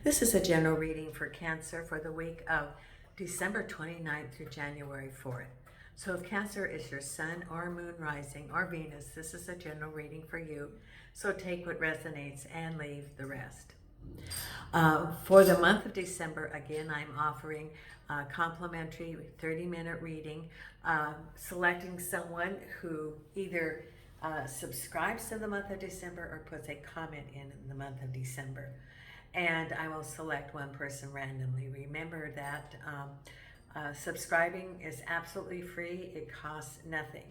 This is a general reading for Cancer for the week of December 29th through January 4th. So if Cancer is your sun or moon rising or Venus, this is a general reading for you. So take what resonates and leave the rest. For the month of December, again, I'm offering a complimentary 30-minute reading, selecting someone who either subscribes to the month of December or puts a comment in the month of December. And I will select one person randomly. Remember that subscribing is absolutely free. It costs nothing.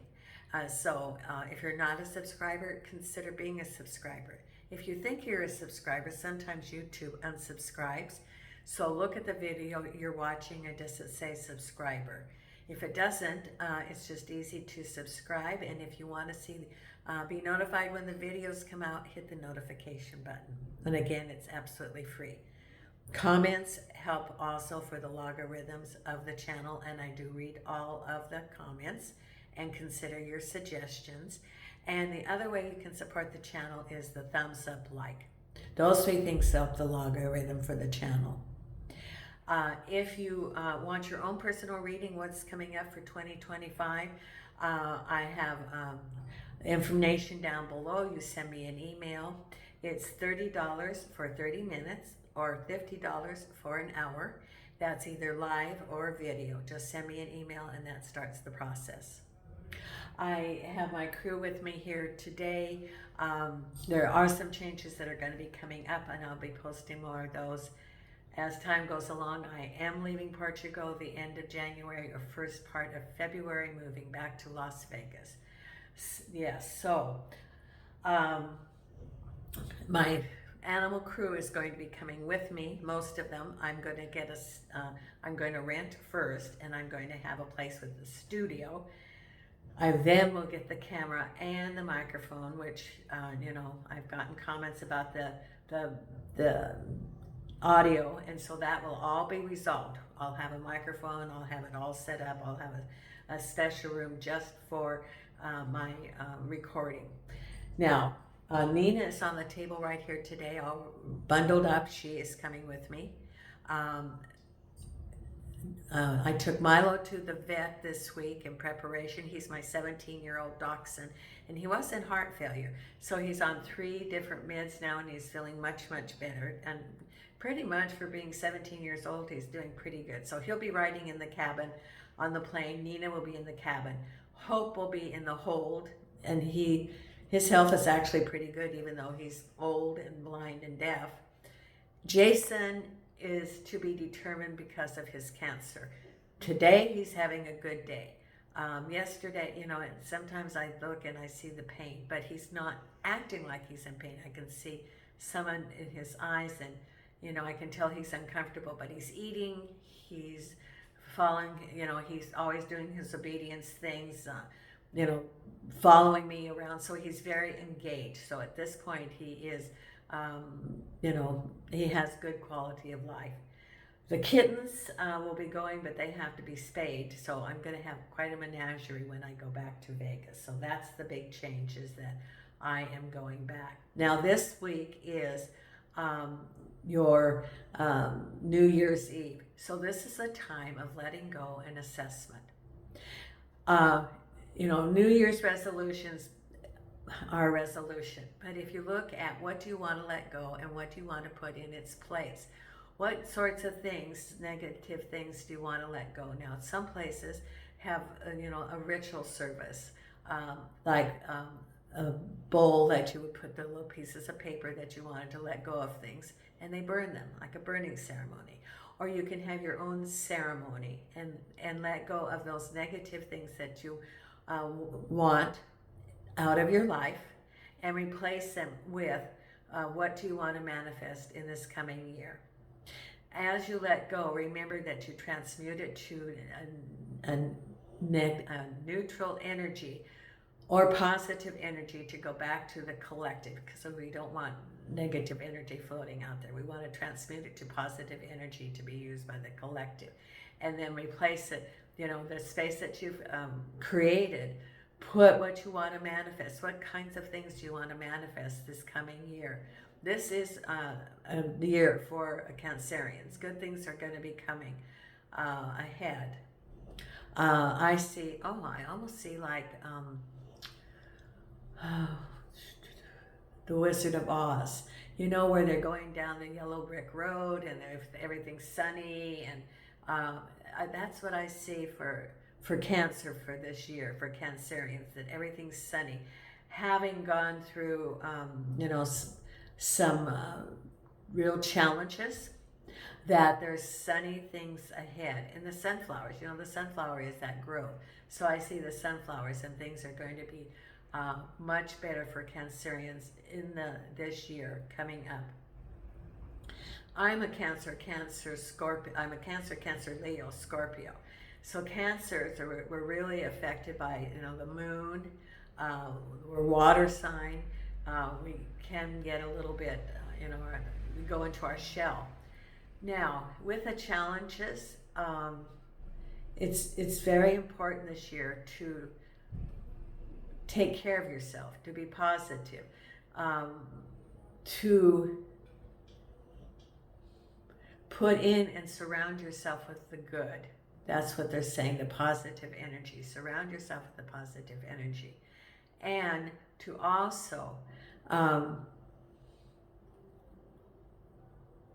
So if you're not a subscriber, consider being a subscriber. If you think you're a subscriber, sometimes YouTube unsubscribes. So look at the video you're watching and does it say subscriber? If it doesn't, it's just easy to subscribe. And if you want to be notified when the videos come out, hit the notification button. And again, it's absolutely free. Comments help also for the logarithms of the channel, and I do read all of the comments and consider your suggestions. And the other way you can support the channel is the thumbs up, like. Those three things help the logarithm for the channel. If you want your own personal reading, what's coming up for 2025, I have information down below. You send me an email. It's $30 for 30 minutes or $50 for an hour. That's either live or video. Just send me an email and that starts the process. I have my crew with me here today. There are some changes that are going to be coming up, and I'll be posting more of those as time goes along. I am leaving Portugal the end of January or first part of February, moving back to Las Vegas. Yes, so my animal crew is going to be coming with me. Most of them, I'm going to rent first, and I'm going to have a place with the studio. I then will get the camera and the microphone, which I've gotten comments about the audio, and so that will all be resolved. I'll have a microphone, I'll have it all set up, I'll have a special room just for my recording. Now, Nina is on the table right here today, all bundled up. She is coming with me. I took Milo to the vet this week in preparation. He's my 17-year-old dachshund, and he was in heart failure. So he's on 3 different meds now, and he's feeling much, much better. And pretty much for being 17 years old, he's doing pretty good. So he'll be riding in the cabin on the plane. Nina will be in the cabin. Hope will be in the hold, and his health is actually pretty good, even though he's old and blind and deaf. Jason is to be determined because of his cancer. Today, he's having a good day. Yesterday, sometimes I look and I see the pain, but he's not acting like he's in pain. I can see someone in his eyes, and, I can tell he's uncomfortable, but he's eating, he's following, he's always doing his obedience things, following me around. So he's very engaged. So at this point, he is, he has good quality of life. The kittens will be going, but they have to be spayed. So I'm going to have quite a menagerie when I go back to Vegas. So that's the big change, is that I am going back. Now this week is your New Year's Eve. So this is a time of letting go and assessment. New Year's resolutions are a resolution, but if you look at what do you want to let go and what do you want to put in its place, what sorts of things, negative things, do you want to let go? Now, some places have a ritual service, like a bowl that you would put the little pieces of paper that you wanted to let go of things, and they burn them, like a burning ceremony. Or you can have your own ceremony and let go of those negative things that you want out of your life, and replace them with what do you want to manifest in this coming year. As you let go, remember that you transmute it to a neutral energy or positive energy to go back to the collective, because we don't want negative energy floating out there. We want to transmute it to positive energy to be used by the collective, and then replace it, the space that you've created. Put what you want to manifest. What kinds of things do you want to manifest this coming year? this is the year for Cancerians. Good things are going to be coming ahead. I see, I almost see like the Wizard of Oz, you know, where they're going down the yellow brick road and everything's sunny, and that's what I see for Cancer for this year, for Cancerians, that everything's sunny. Having gone through, you know, some real challenges, that there's sunny things ahead. And the sunflowers, you know, the sunflower is that growth. So I see the sunflowers, and things are going to be much better for Cancerians in this year coming up. I'm a Cancer, Scorpio. I'm a Cancer, Leo, Scorpio. So Cancers we're really affected by, you know, the moon. We're water sign. We can get a little bit, you know, we go into our shell. Now, with the challenges, it's very important this year to take care of yourself, to be positive, to put in and surround yourself with the good. That's what they're saying, the positive energy. Surround yourself with the positive energy. And to also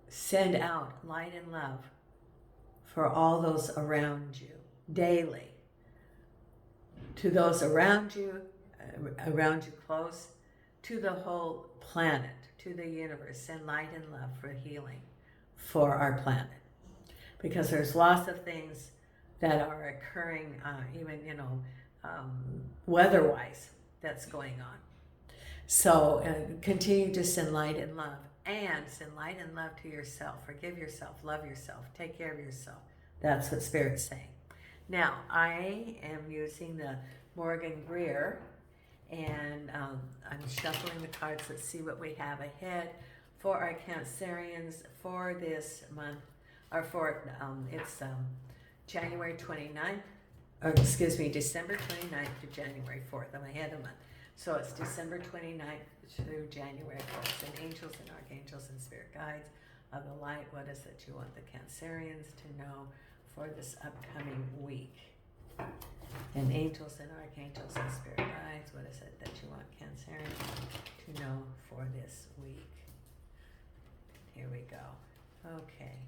send out light and love for all those around you daily. To those around you close, to the whole planet, to the universe. Send light and love for healing for our planet. Because there's lots of things that are occurring, even, you know, weather-wise, that's going on. So continue to send light and love. And send light and love to yourself. Forgive yourself, love yourself, take care of yourself. That's what Spirit's saying. Now, I am using the Morgan Greer, and I'm shuffling the cards. Let's see what we have ahead for our Cancerians for this month, or for, it's January 29th, or excuse me, December 29th to January 4th. I'm ahead of month. So it's December 29th through January 4th. And angels and archangels and spirit guides of the light, what is it you want the Cancerians to know for this upcoming week? And angels and archangels and spirit guides, what is it that you want Cancerians to know for this week? Here we go. Okay.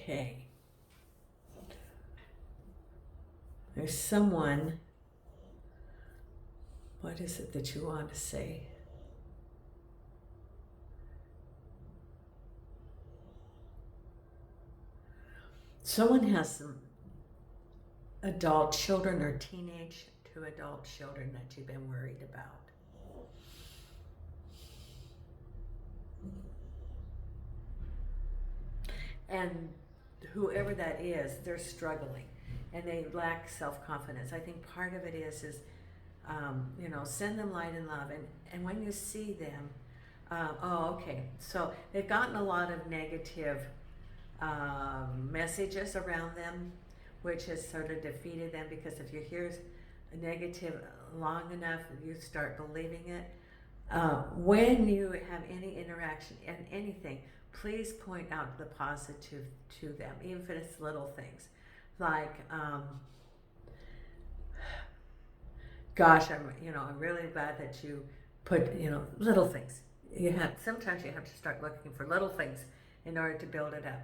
Okay. There's someone. What is it that you want to say? Someone has some adult children or teenage to adult children that you've been worried about. And whoever that is, they're struggling and they lack self-confidence. I think part of it is you know, send them light and love. And when you see them, okay, so they've gotten a lot of negative messages around them, which has sort of defeated them, because if you hear a negative long enough, you start believing it. When you have any interaction and anything, please point out the positive to them, even if it's little things. Like, gosh, I'm really glad that you put, little things. Sometimes you have to start looking for little things in order to build it up.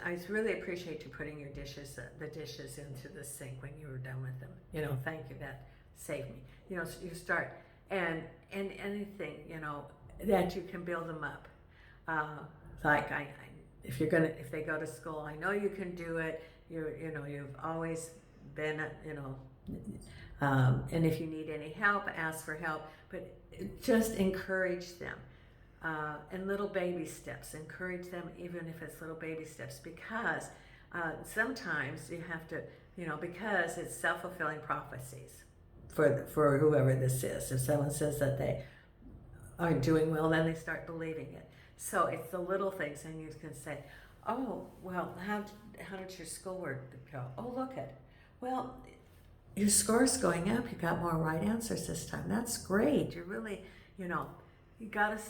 I really appreciate you putting your the dishes into the sink when you were done with them. Thank you, that saved me. You start, and anything, that you can build them up. Like if they go to school, I know you can do it. You've always been, and if you need any help, ask for help. But just encourage them, and little baby steps. Encourage them, even if it's little baby steps, because Sometimes you have to, because it's self-fulfilling prophecies for whoever this is. If someone says that they aren't doing well, then they start believing it. So it's the little things, and you can say, oh, well, how did your schoolwork go? Oh, look at, well, your score's going up. You got more right answers this time. That's great. You're really, you got to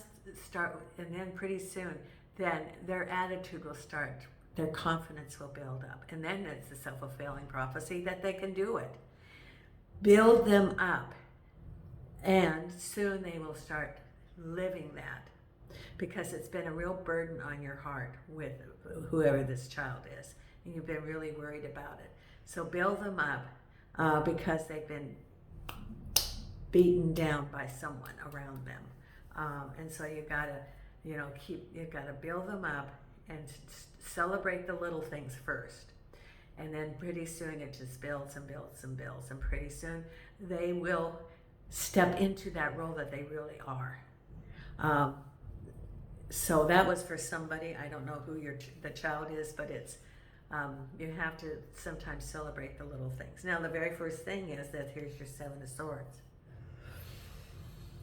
start, and then pretty soon, then their attitude will start, their confidence will build up. And then it's a self-fulfilling prophecy that they can do it. Build them up, and soon they will start living that, because it's been a real burden on your heart with whoever this child is, and you've been really worried about it. So build them up, because they've been beaten down by someone around them, and so you gotta, you gotta build them up and celebrate the little things first, and then pretty soon it just builds and builds and builds, and pretty soon they will step into that role that they really are. So that was for somebody. I don't know who the child is, but it's you have to sometimes celebrate the little things. Now, the very first thing is that here's your Seven of Swords.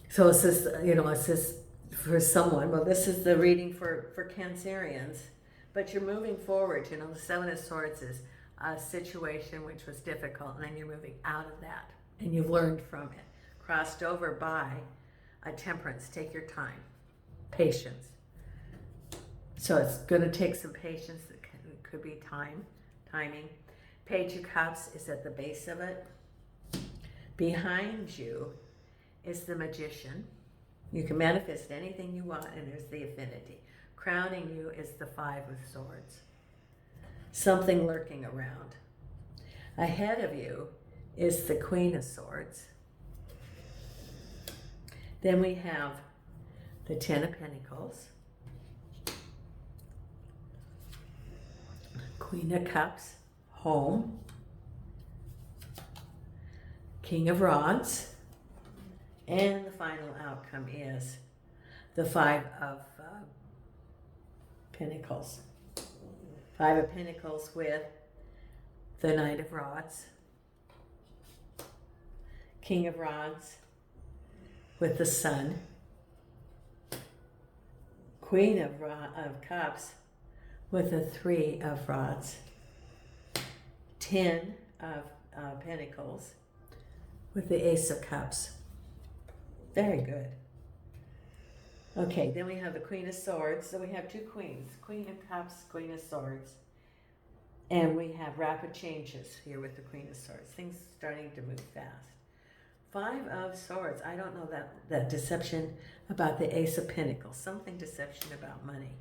So it says, it says for someone. Well, this is the reading for Cancerians, but you're moving forward. The Seven of Swords is a situation which was difficult, and then you're moving out of that, and you've learned from it. Crossed over by a Temperance. Take your time. Patience. So it's going to take some patience. It could be timing. Page of Cups is at the base of it. Behind you is the Magician. You can manifest anything you want, and there's the Affinity. Crowning you is the Five of Swords. Something lurking around. Ahead of you is the Queen of Swords. Then we have the Ten of Pentacles, Queen of Cups, home, King of Rods, and the final outcome is the Five of Pentacles. Five of Pentacles with the Knight of Rods, King of Rods with the Sun, Queen of Cups with the Three of Rods, 10 of Pentacles with the Ace of Cups. Very good. Okay, then we have the Queen of Swords. So we have two queens, Queen of Cups, Queen of Swords. And we have rapid changes here with the Queen of Swords. Things starting to move fast. Five of Swords. I don't know that deception about the Ace of Pentacles. Something deception about money.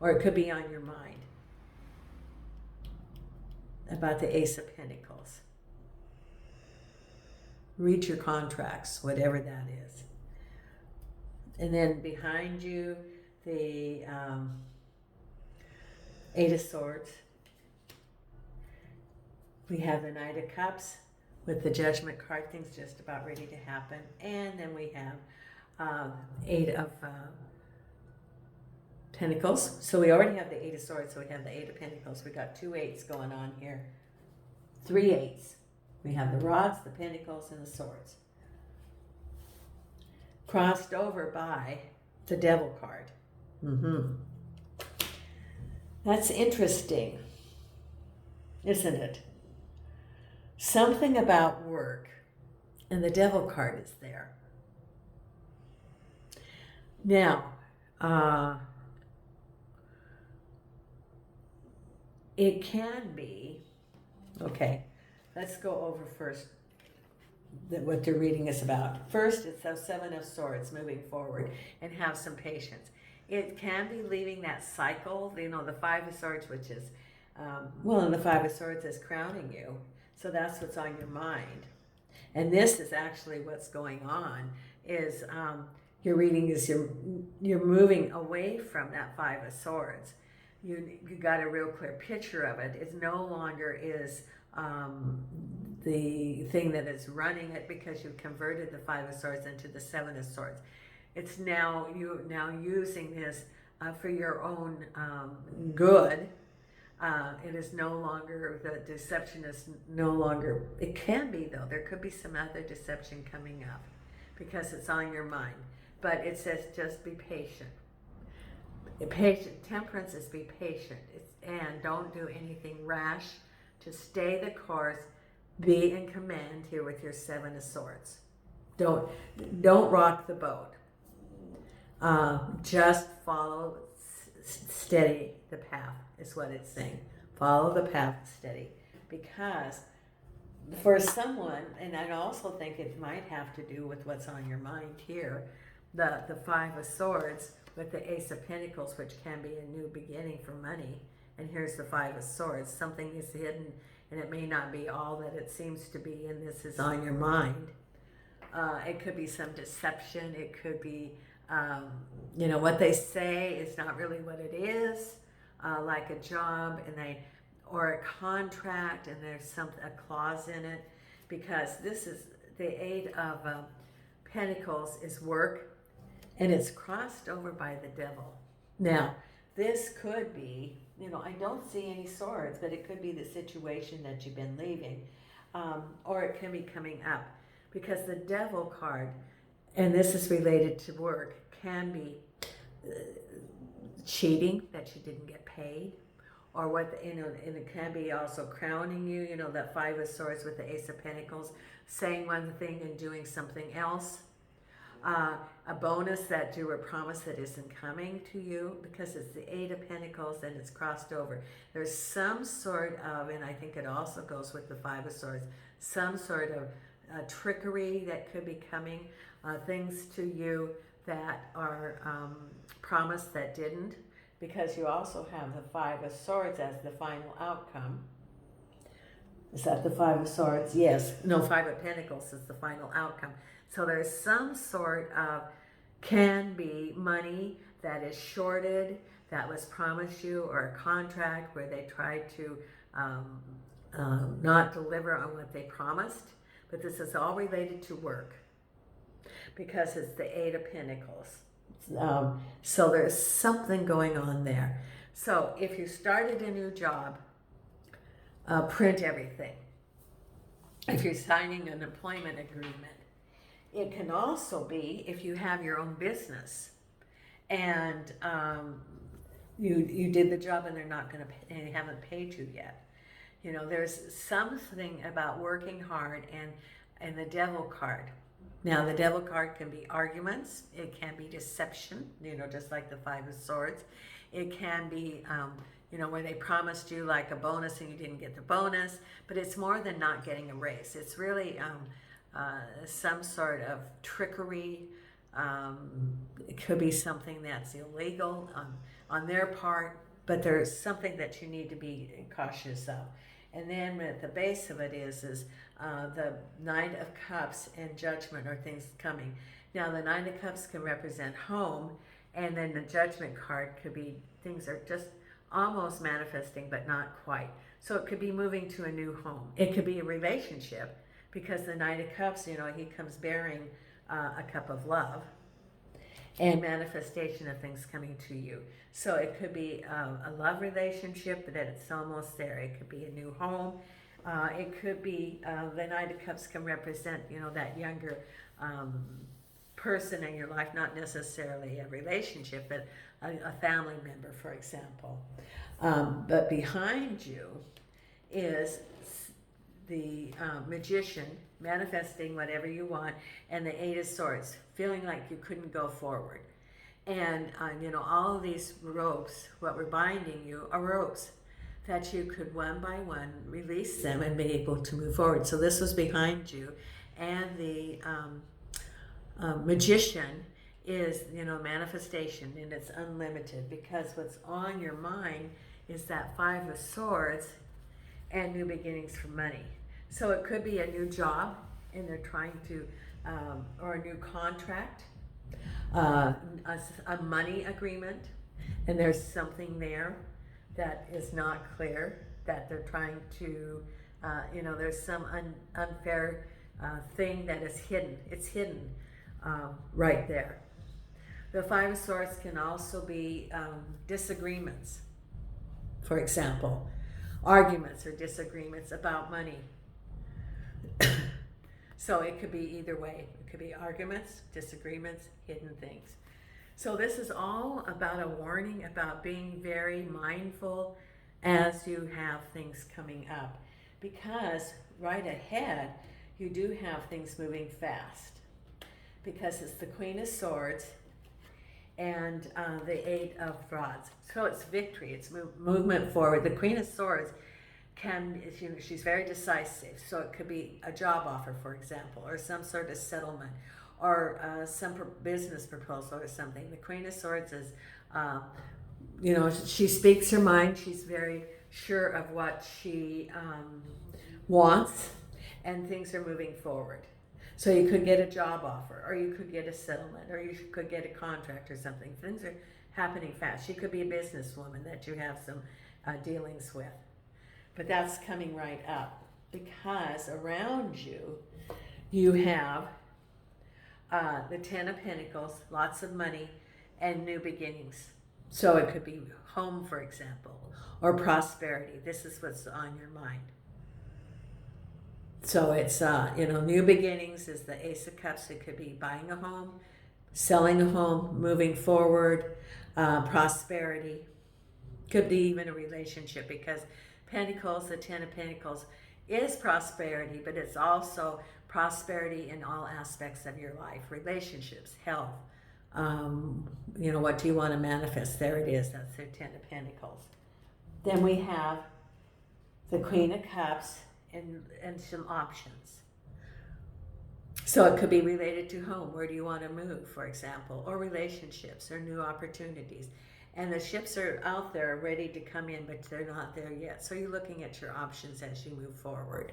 Or it could be on your mind. About the Ace of Pentacles. Read your contracts, whatever that is. And then behind you, the Eight of Swords. We have the Knight of Cups with the Judgment card. Things just about ready to happen. And then we have Eight of Pentacles. So we already have the Eight of Swords, so we have the Eight of Pentacles. We got two eights going on here. Three eights. We have the rods, the pentacles, and the swords. Crossed over by the Devil card. That's interesting, isn't it? Something about work, and the Devil card is there. Now, it can be, okay, let's go over first what the reading is about. First, it's the Seven of Swords, moving forward, and have some patience. It can be leaving that cycle, the Five of Swords, which is, and the Five of Swords is crowning you. So that's what's on your mind. And this is actually what's going on, is your reading is you're moving away from that Five of Swords. You got a real clear picture of it. It no longer is the thing that is running it, because you've converted the Five of Swords into the Seven of Swords. It's now using this for your own good, It is no longer, the deception is no longer, it can be though, there could be some other deception coming up because it's on your mind. But it says just be patient. Patient, temperance is be patient, and don't do anything rash. Just stay the course, be in command here with your Seven of Swords. Don't rock the boat. Just follow steady the path is what it's saying. Follow the path steady, because for someone, and I also think it might have to do with what's on your mind here, the Five of Swords with the Ace of Pentacles, which can be a new beginning for money. And here's the Five of Swords. Something is hidden, and it may not be all that it seems to be, and this is on your mind. It could be some deception. It could be, what they say is not really what it is, like a job or a contract, and there's a clause in it, because this is the Eight of Pentacles is work, and it's crossed over by the Devil. Now, this could be, I don't see any swords, but it could be the situation that you've been leaving, or it can be coming up, because the Devil card, and this is related to work, can be cheating, that you didn't get paid, or and it can be also crowning you, that Five of Swords with the Ace of Pentacles, saying one thing and doing something else. A bonus that you were promised that isn't coming to you, because it's the Eight of Pentacles and it's crossed over. There's some sort of, and I think it also goes with the Five of Swords, some sort of trickery that could be coming, things to you that are promised that didn't, because you also have the Five of Swords as the final outcome. Is that the Five of Swords? Yes. No, Five of Pentacles is the final outcome. So there's some sort of, can be money that is shorted, that was promised you, or a contract where they tried to not deliver on what they promised. But this is all related to work, because it's the Eight of Pentacles. So there's something going on there. So if you started a new job, print everything. If you're signing an employment agreement, it can also be if you have your own business and you did the job and they're not going to pay, and they haven't paid you yet. There's something about working hard, and the Devil card. Now, the Devil card can be arguments. It can be deception, just like the Five of Swords. It can be, where they promised you like a bonus and you didn't get the bonus. But it's more than not getting a raise. It's really some sort of trickery. It could be something that's illegal on their part, but there's something that you need to be cautious of. And then at the base of it is the Knight of Cups and Judgment, or things coming. Now, the Knight of Cups can represent home, and then the Judgment card could be things are just almost manifesting, but not quite. So it could be moving to a new home. It could be a relationship, because the Knight of Cups, he comes bearing a cup of love and manifestation of things coming to you. So it could be a love relationship, but that it's almost there. It could be a new home. It could be, the Knight of Cups can represent, that younger person in your life, not necessarily a relationship, but a family member, for example. But behind you is the Magician, manifesting whatever you want, and the Eight of Swords, feeling like you couldn't go forward. And, all of these ropes, what we're binding you are ropes that you could one by one release them and be able to move forward. So this was behind you. And the Magician is, manifestation, and it's unlimited, because what's on your mind is that Five of Swords and new beginnings for money. So it could be a new job, and they're trying to, or a new contract, a money agreement, and there's something there that is not clear, that they're trying to, there's some unfair thing that is hidden. It's hidden right there. The Five of Swords can also be disagreements for example. Arguments or disagreements about money. So it could be either way. It could be arguments, disagreements, hidden things. So this is all about a warning about being very mindful as you have things coming up. Because right ahead, you do have things moving fast. Because it's the Queen of Swords and the Eight of Rods. So it's victory, it's movement forward. The Queen of Swords she's very decisive. So it could be a job offer, for example, or some sort of settlement, or some business proposal or something. The Queen of Swords is, she speaks her mind. She's very sure of what she wants, and things are moving forward. So you could get a job offer, or you could get a settlement, or you could get a contract or something. Things are happening fast. She could be a businesswoman that you have some dealings with. But that's coming right up, because around you, you have the Ten of Pentacles, lots of money, and new beginnings. So it could be home, for example, or prosperity. This is what's on your mind. So it's, new beginnings is the Ace of Cups. It could be buying a home, selling a home, moving forward, prosperity. Could be even a relationship, because Pentacles, the Ten of Pentacles, is prosperity, but it's also prosperity in all aspects of your life. Relationships, health, what do you want to manifest? There it is. That's the Ten of Pentacles. Then we have the Queen of Cups and some options. So it could be related to home. Where do you want to move, for example, or relationships or new opportunities. And the ships are out there ready to come in, but they're not there yet. So you're looking at your options as you move forward.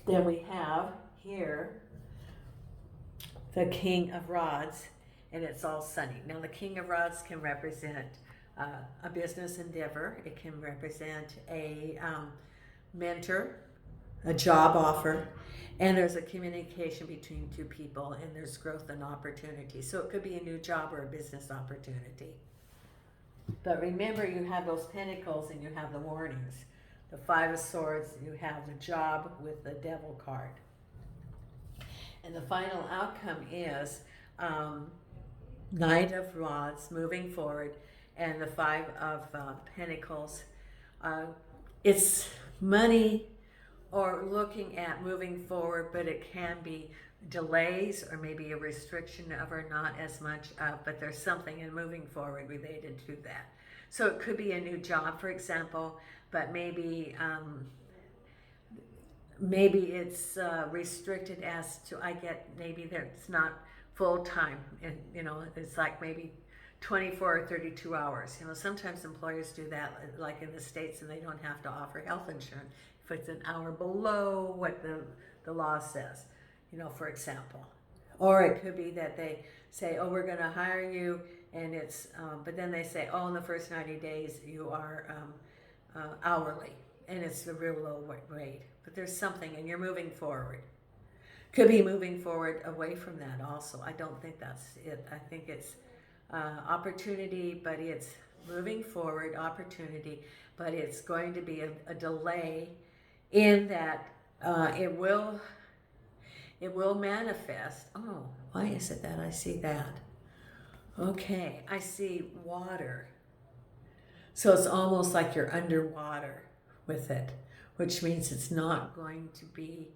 Then we have here the King of Rods, and it's all sunny. Now the King of Rods can represent a business endeavor. It can represent a mentor, a job offer, and there's a communication between two people, and there's growth and opportunity. So it could be a new job or a business opportunity. But remember, you have those pentacles and you have the warnings. The Five of Swords, you have the job with the Devil card. And the final outcome is Knight of Rods, moving forward, and the Five of Pentacles. It's money or looking at moving forward, but it can be delays or maybe a restriction of, or not as much of, but there's something in moving forward related to that. So it could be a new job, for example, but maybe it's restricted as to, maybe it's not full-time, and it's like maybe 24 or 32 hours. Sometimes employers do that, like in the States, and they don't have to offer health insurance if it's an hour below what the law says, for example. Or it could be that they say, oh, we're going to hire you, and it's, but then they say, oh, in the first 90 days you are hourly, and it's a real low rate. But there's something, and you're moving forward. Could be moving forward away from that also. I don't think that's it. I think it's opportunity, but it's moving forward, opportunity, but it's going to be a delay in that it will manifest. Oh, why is it that I see that? Okay, I see water. So it's almost like you're underwater with it, which means it's not going to be,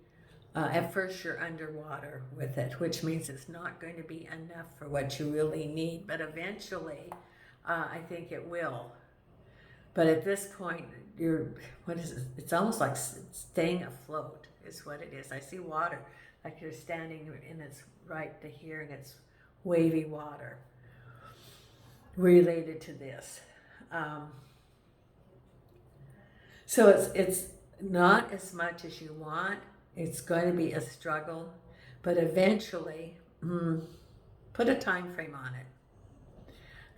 at first you're underwater with it, which means it's not going to be enough for what you really need, but eventually I think it will. But at this point, it's almost like staying afloat is what it is. I see water, like you're standing and it's right to here, and it's wavy water related to this. So it's not as much as you want. It's going to be a struggle, but eventually, put a time frame on it.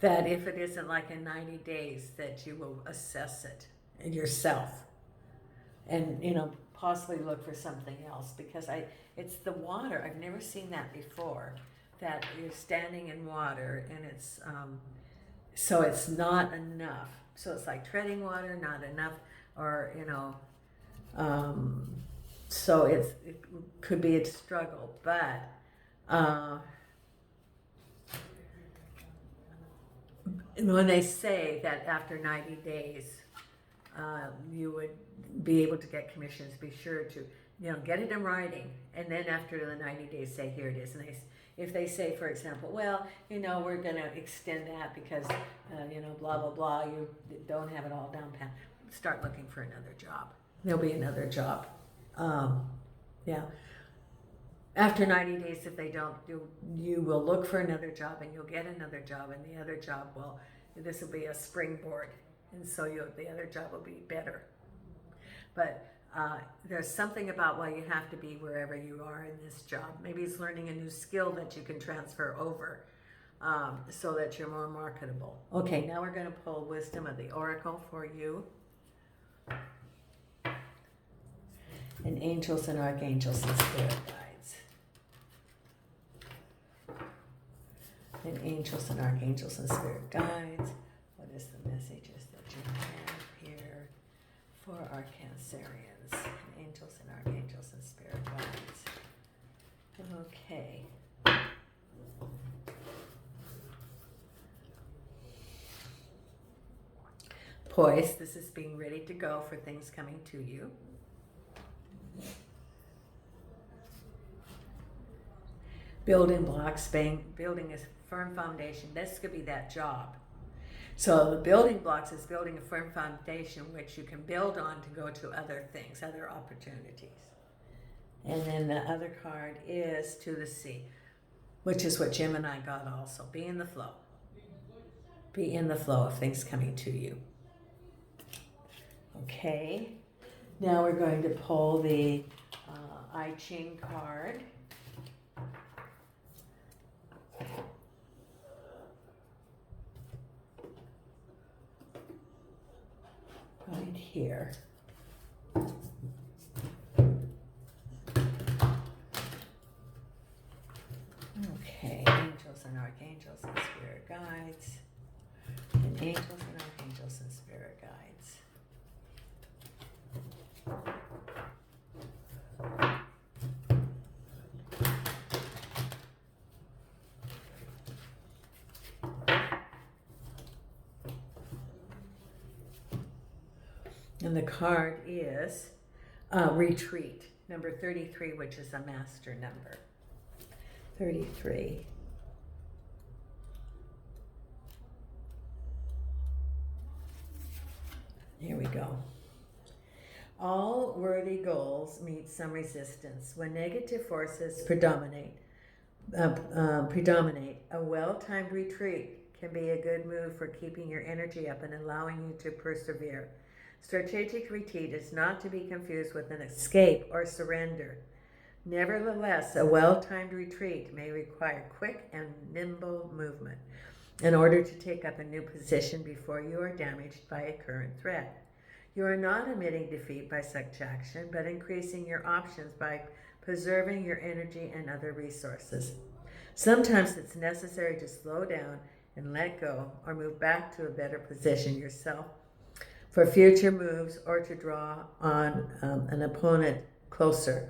That if it isn't like in 90 days, that you will assess it yourself, and possibly look for something else, because it's the water. I've never seen that before. That you're standing in water, and it's so it's not enough. So it's like treading water, not enough, or, so it could be a struggle, but when they say that after 90 days, you would be able to get commissions, be sure to, get it in writing. And then after the 90 days, say, here it is. And if they say, for example, well, we're going to extend that because, blah, blah, blah, you don't have it all down pat, start looking for another job. There'll be another job. Yeah. After 90 days, if they don't, you will look for another job and you'll get another job, and the other job this will be a springboard, and so the other job will be better. But there's something about why you have to be wherever you are in this job. Maybe it's learning a new skill that you can transfer over so that you're more marketable. Okay, now we're going to pull Wisdom of the Oracle for you. And angels and archangels and spirit guides. And angels and archangels and spirit guides. What is the messages that you have here for our Cancerians? And angels and archangels and spirit guides. Okay. Poised, this is being ready to go for things coming to you. Building blocks, building a firm foundation. This could be that job. So the building blocks is building a firm foundation which you can build on to go to other things, other opportunities. And then the other card is To the Sea, which is what Jim and I got also. Be in the flow. Be in the flow of things coming to you. Okay. Now we're going to pull the I Ching card. Right here. Okay, angels and archangels and spirit guides. And angels and archangels and spirit guides. And the card is Retreat, number 33, which is a master number. 33. Here we go. All worthy goals meet some resistance. When negative forces predominate, a well-timed retreat can be a good move for keeping your energy up and allowing you to persevere. Strategic retreat is not to be confused with an escape or surrender. Nevertheless, a well-timed retreat may require quick and nimble movement in order to take up a new position before you are damaged by a current threat. You are not admitting defeat by such action, but increasing your options by preserving your energy and other resources. Sometimes it's necessary to slow down and let go or move back to a better position yourself for future moves, or to draw on an opponent closer.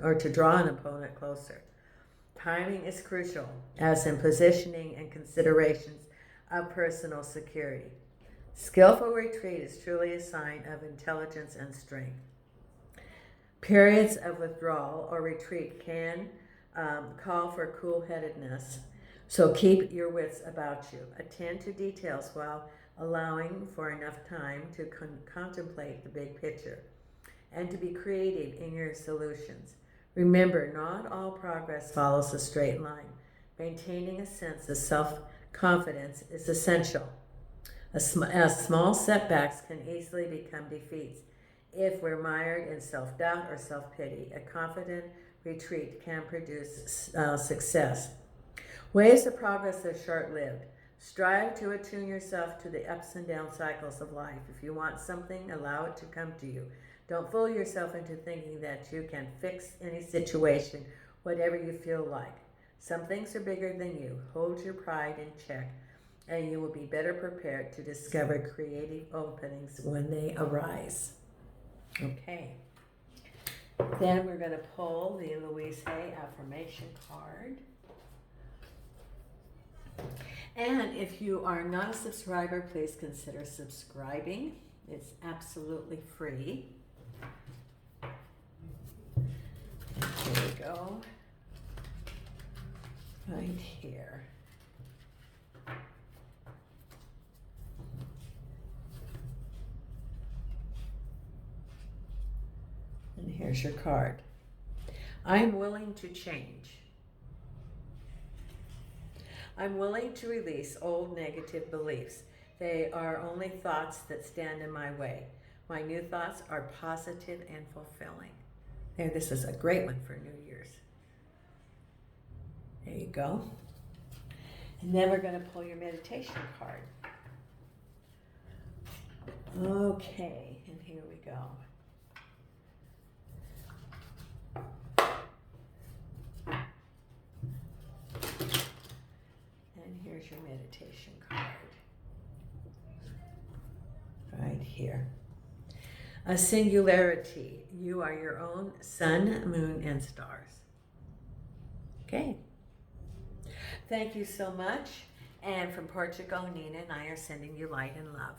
Timing is crucial, as in positioning and considerations of personal security. Skillful retreat is truly a sign of intelligence and strength. Periods of withdrawal or retreat can call for cool-headedness, so keep your wits about you. Attend to details while allowing for enough time to contemplate the big picture and to be creative in your solutions. Remember, not all progress follows a straight line. Maintaining a sense of self-confidence is essential, as small setbacks can easily become defeats. If we're mired in self-doubt or self-pity, a confident retreat can produce success. Waves of progress are short-lived. Strive to attune yourself to the ups and down cycles of life. If you want something, allow it to come to you. Don't fool yourself into thinking that you can fix any situation, whatever you feel like. Some things are bigger than you. Hold your pride in check and you will be better prepared to discover creative openings when they arise. Okay. Then we're going to pull the Louise Hay affirmation card. And if you are not a subscriber, please consider subscribing. It's absolutely free. Here we go. Right here. And here's your card. I'm willing to change. I'm willing to release old negative beliefs. They are only thoughts that stand in my way. My new thoughts are positive and fulfilling. There, this is a great one for New Year's. There you go. And then we're going to pull your meditation card. Okay, and here we go. And here's your meditation card. Right here. A singularity. You are your own sun, moon, and stars. Okay. Thank you so much. And from Portugal, Nina and I are sending you light and love.